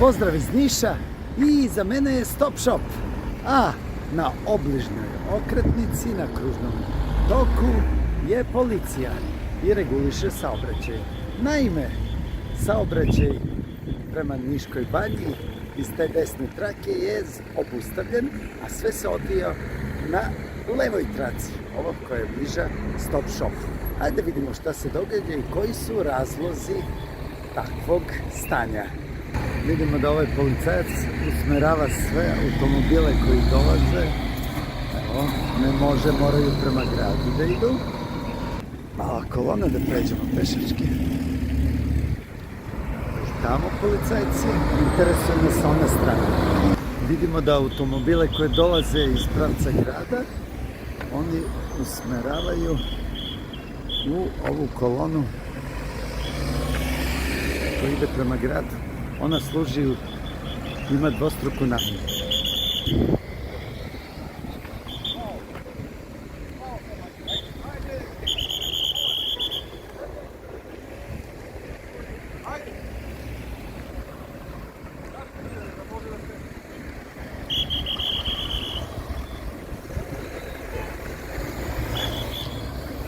Pozdrav iz Niša i za mene je Stop Shop. A na obližnjoj okretnici na kružnom toku je policija i reguliše saobraćaj. Naime, saobraćaj prema Niškoj banji iz te desne trake je obustavljen, a sve se odvija na levoj traci, ovo koja je bliža Stop Shopu. Ajde vidimo šta se događa i koji su razlozi takvog stanja. Vidimo da ovaj policajac usmerava sve automobile koji dolaze. Evo, ne može, moraju prema gradu da idu. Mala kolona da pređemo pešački. Tamo policajci, interesuje nas sa one strane. Vidimo da automobile koje dolaze iz pravca grada, oni usmeravaju u ovu kolonu koja ide prema gradu. Ona služi, ima dvostruku namenu.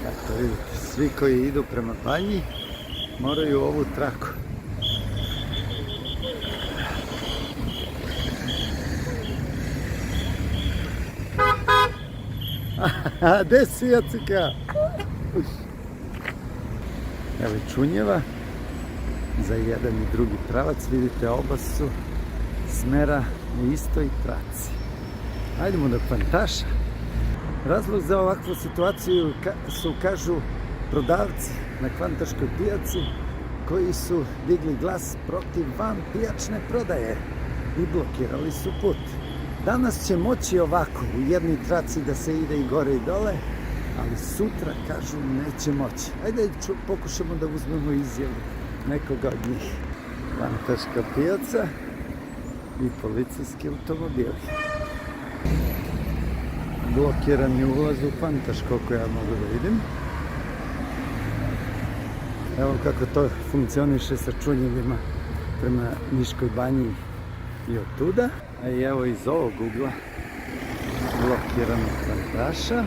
Kako vidite, svi koji idu prema banji moraju ovu traku. Gde si, Jacika? Evo i Čunjeva za jedan i drugi pravac. Vidite, oba su smera u istoj traci. Hajdemo do Kvantaša. Razlog za ovakvu situaciju su, kažu, prodavci na Kvantaškoj pijaci koji su digli glas protiv vanpijačne prodaje i blokirali su put. Danas će moći ovako u jednoj traci da se ide i gore i dole, ali sutra, kažu, neće moći. Ajde pokušamo da uzmemo izjavu nekoga od njih. Kvantaška pijaca i policijski automobili. Blokiran je ulaz u Kvantaš, koliko ja mogu da vidim. Evo kako to funkcioniše sa Čunjevima prema Niškoj banji i od tuda. A i evo iz ovog ugla blokirano Kvantaša.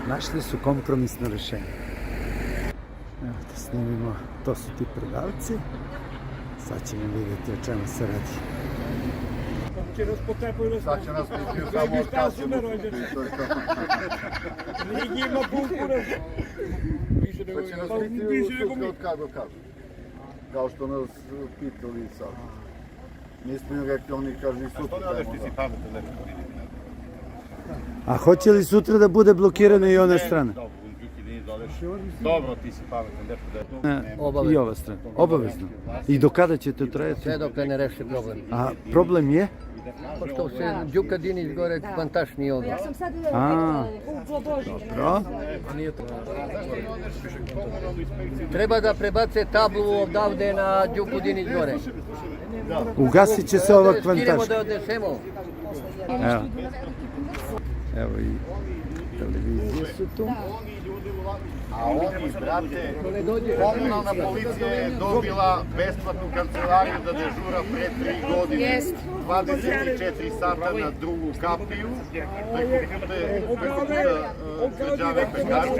Našli su kompromisno rešenje. Evo da snimimo, to su ti prodavci. Sad ćemo vidjeti o čemu se radi. Sad će nas pitiju samo od kad ćemo kupiti. Njih ima pulpura. Sad će nas pitiju od kad do kad. Kao što nas pitali sad. Nismo im rekli, oni kažu i sutra dajemo da. A hoće li sutra da bude blokirana i ona strana? Dobro, ti si pametan, nešto da je... I ova strana, obavezno. I do kada će to trajati? Sve dok ne reši problem. A problem je? Pošto se Đuka Dinić gore, Kvantaš nije ovdje. Ja sam sad Dobro. Treba da prebace tablu odavde na Đuku Dinić gore. Ugasit će se ova Skinemo Kvantaška. da odnesemo. Evo i televizije su tu. A oni, brate, komunalna policija je dobila besplatnu kancelariju da dežura pre 3 godine. 24 sata na drugu kapiju, preko puta građana Pekaru.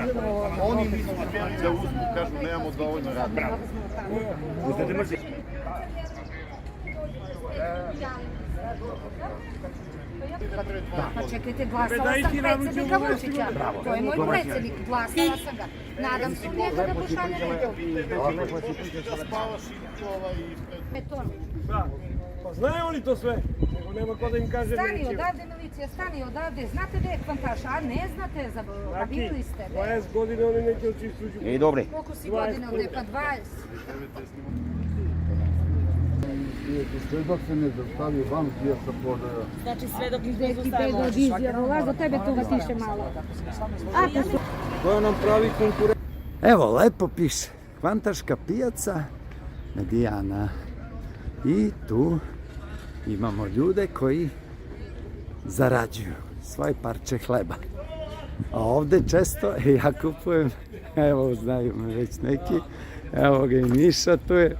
Oni nisu htjeli da uzmu, kažu, nemamo dovoljno radnika. Pa čekajte, glasala sam predsjednika Vučića. To je moj predsjednik, glasala sam ga. Nadam se njega da pošalje redu. Beton. Pa znaju oni to sve, nego nema ko da im kaže Stani neće. odavde, milicija, stani odavde. Znate da je Kvantaš, a ne znate, a bili ste. 20 godina oni neće oči suđu. I dobri. Koliko si godina ovdje? Pa 20. Sve dok se ne zastavi van pijasa prodaja. Znači sve dok ih ne Neki zaustavimo. pedodizija, ova za tebe tu tiše malo. To nam pravi konkurent. Evo, lepo piše. Kvantaška pijaca Medijana. I tu imamo ljude koji zarađuju svoje parče hleba. A ovde često ja kupujem, evo znaju me već neki, evo ga i Miša tu je.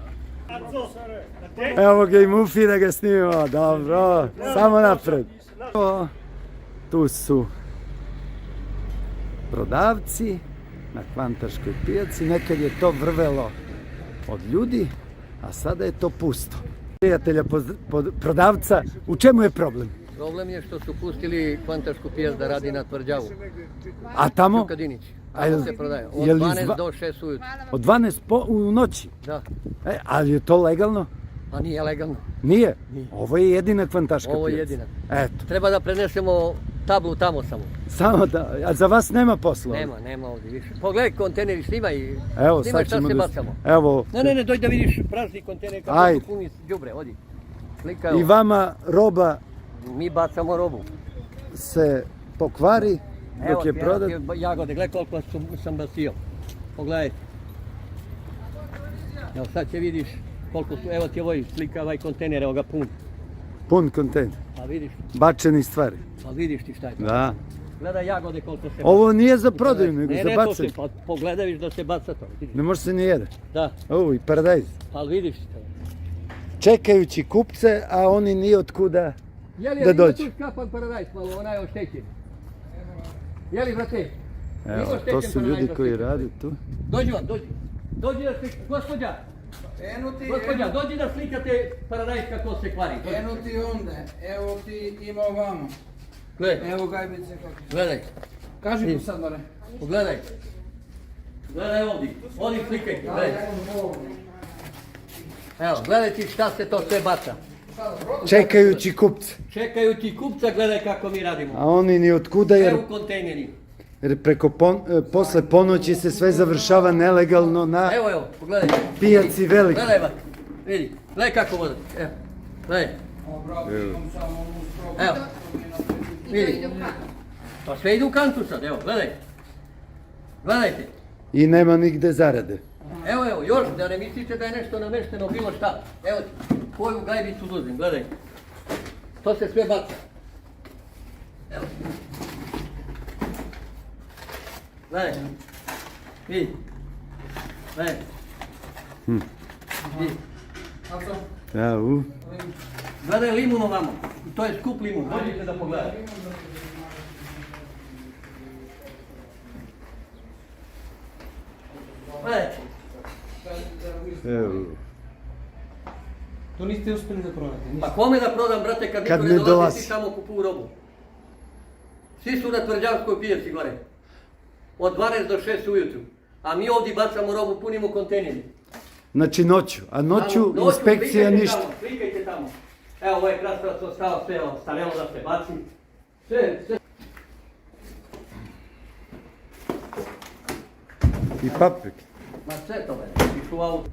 Evo ga i Mufi da ga snimimo, dobro, samo napred. Tu su prodavci na Kvantaškoj pijaci, nekad je to vrvelo od ljudi, a sada je to pusto. Prijatelja prodavca, u čemu je problem? Problem je što su pustili Kvantašku pijac da radi na tvrđavu. A tamo? Kadinić. A jel- Tamo se prodaje. Od jel 12 do 6 ujutro. Od 12 u noći? Da. Ali je to legalno? A nije legalno. Nije? Ovo je jedina Kvantaška Ovo je pijaca. jedina. Eto, Treba da prenesemo tablu tamo samo. samo da, a za vas nema posla? Nema ovdje više. Pogledaj kontejneri, snimaj. Evo, Snimaj sad šta ćemo se da... bacamo. Evo, Ne, dođi da vidiš prazni kontejner kako Ajde. su puni đubre, odi. Slika, i vama roba mi bacamo robu. se pokvari dok je prodat. Evo ti jagode, gledaj koliko sam basio. Pogledaj. Evo sad će vidiš koliko su, evo ti ovoj slika, ovaj kontejner, evo ga pun. Pun kontejner, Pa vidiš, bačeni stvari. pa vidiš ti šta je to. Da. Gledaj jagode koliko se Ovo nije za prodaju, nego ne, za ne, to bacanje. se, pa pogledaj viš da se baca to. Vidiš. Ne može se ni jede. Da, Ovo i paradajz. ali vidiš ti to. Čekajući kupce, a oni nije otkuda da dođu. Tu skapan paradajz, malo onaj oštećen. Jeli, brate? Evo, Ima to oštećen su ljudi paradajz koji oštećen. rade tu. Dođi vam, dođi. Dođi da slikate, gospođa. Gospođa, dođi da slikate paradajz kako se kvari. Dođi. Eno ti onda, evo ti ima ovamo. Gledaj, Evo gajbice kako. gledaj, Kaži mi sad, more. pogledaj. Gledaj ovdje, ovdje slikaj, gledaj. Evo, gledaj ti šta se to sve baca. Čekajući kupce, Čekaju ti kupca, gledaj kako mi radimo. a oni ni otkuda jer Evo kontejneri. preko posle ponoći se sve završava nelegalno na Evo, pogledaj. pijaci veliki. Gledaj, bak, vidi, gledaj kako voda. Evo, gledaj. Evo, vidi. Pa sve ide u kantu sad, evo, gledaj. Gledajte. I nema nigde zarade. Evo, još da ne mislite da je nešto namešteno, bilo šta. Evo ti, koju gajbicu uzim, gledaj. To se sve baca. Evo. Gledaj. Vidi. Gledaj. Vidi. Ja, Gledaj limun ovamo. To je skup limun, dođite da pogledate. Gledajte. evo. To niste uspjeli da prodate. Pa kome da prodam, brate, kad Kad niko ne ne dolazi. dolazi, svi samo kupuju robu. Svi su na tvrđavskoj pijaci gore. Od 12 do 6 ujutru. A mi ovdje bacamo robu, punimo kontejneri. Znači noću, a noću Noću, inspekcija klikajte ništa. Tamo, klikajte tamo. Evo, ovo je krastavac ostao, sve starelo da se baci. Sve. I paprike. Ma sve to već, išu u auto.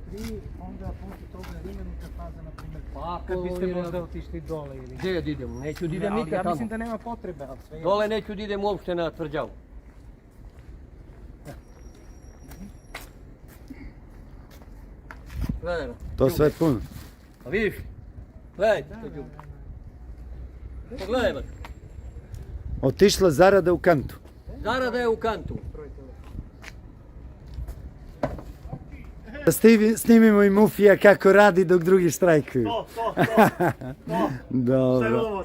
Onda posle toga imenika faza, na primjer. Pa Kad ako biste je- možda otišli dole ili... Gdje da idem? Neću da idem Ali nikad ja tamo. mislim da nema potrebe, ali sve je. Dole neću da idem uopšte na tvrđavu. Gledaj, To sve puno. pa vidiš? Gledaj, to đubre. Pogledaj, bak. Otišla zarada u kantu. Zarada je u kantu. Da snimimo i Mufija kako radi dok drugi štrajkuju. Dobro.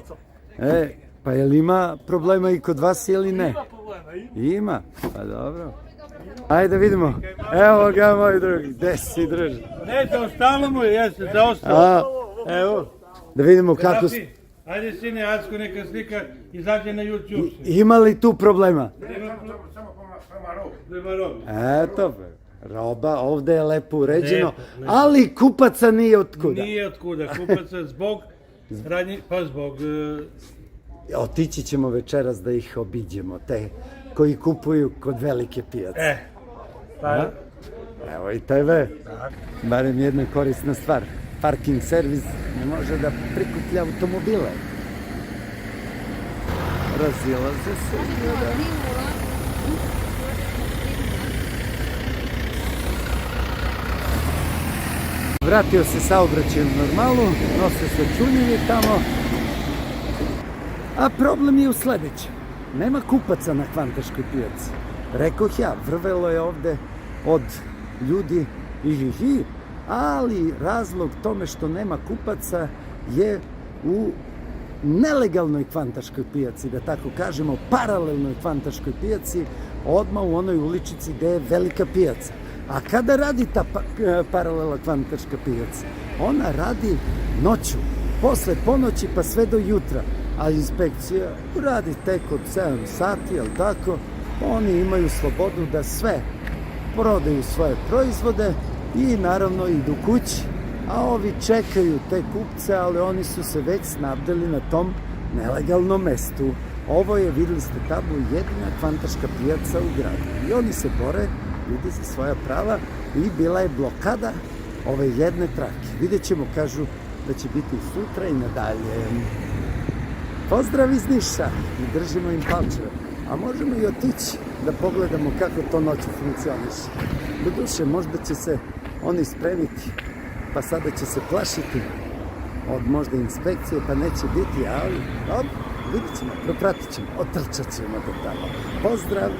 Pa jel ima problema i kod vas ili ne? Ima, pa dobro. Ajde da vidimo. Evo ga moj drugi, gde si druži? Ne, zaostalo mu je, jeste, zaostalo. A, evo, da vidimo kako... Ajde sine, Acko neka slika izađe na YouTube. Ima li tu problema? Prema robi. Eto, roba, ovde je lepo uređeno, ali kupaca nije otkuda. Nije otkuda, kupaca zbog radnje, pa zbog... Otići ćemo večeras da ih obiđemo, te koji kupuju kod velike pijace. Pa, Evo i TV, barem jedna korisna stvar. Parking servis ne može da prikuplja automobile. Razilaze se. Vratio se saobraćaj u normalu, nose se čunjevi tamo. A problem je u sledećem. Nema kupaca na Kvantaškoj pijaci. Rekoh ja, vrvelo je ovde od ljudi ali razlog tome što nema kupaca je u nelegalnoj kvantaškoj pijaci, da tako kažemo, paralelnoj kvantaškoj pijaci, odmah u onoj uličici gde je velika pijaca. A kada radi ta paralela kvantaška pijaca? Ona radi noću, posle ponoći pa sve do jutra, a inspekcija radi tek od 7 sati, jel tako? Oni imaju slobodu da sve prodaju svoje proizvode i naravno idu kući, a ovi čekaju te kupce, ali oni su se već snabdeli na tom nelegalnom mestu. Ovo je, videli ste tablu, jedina kvantaška pijaca u gradu. I oni se bore, vidi, za svoja prava i bila je blokada ove jedne trake. Vidjet ćemo, kažu, da će biti sutra i nadalje. Pozdrav iz Niša i držimo im palčeve. A možemo i otići da pogledamo kako to noću funkcioniše. Doduše, možda će se oni spremiti, pa sada će se plašiti od možda inspekcije, pa neće biti, ali dobro, vidjet ćemo, propratit ćemo, otrčat ćemo do tamo. Pozdrav!